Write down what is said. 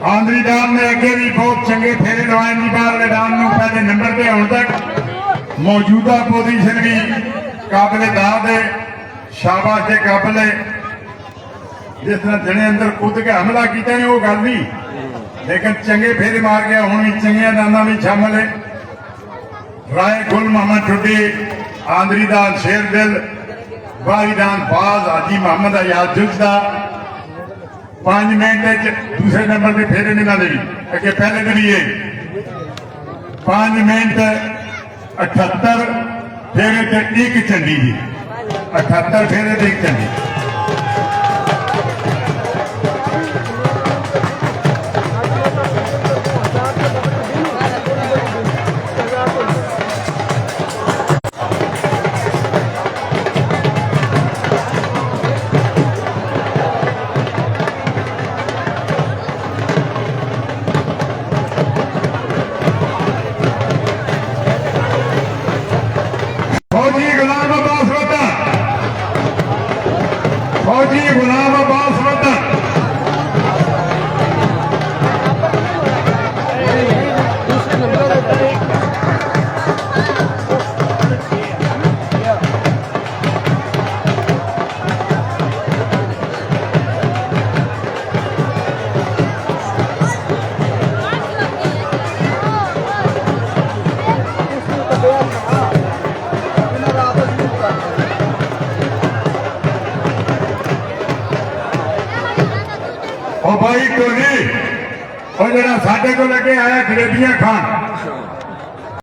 Andriy डाल ने अगे भी बहुत चंगे फेरे लवाए निकाल मैदान में पहले नंबर पे आने तक मौजूदा पोजीशन भी काबिले दाद है, शाबाश के काबिल है। जिस तरह जने अंदर कूद के हमला किया नहीं वो गल नहीं, लेकिन चंगे फेरे मार गया। हूँ भी चंगिया दाना भी शामिल है। राय गुल मोहम्मद ठुड्डी, आंद्री दाल शेर दिल, वाही दान बाज हाजी मोहम्मद आजाद जुजदा 5 मिनट दूसरे नंबर पे फेरे निकाल भी अगे पहले दिन ये 5 मिनट 78 फेरे ते एक चंडी जी 78 फेरे ते एक चंडी। फौजी गुलाम अब्बास वतन, फौजी गुलाम अब्बास वतन, भाई टोनी और जरा साढ़े को लगे आया जलेबियां खान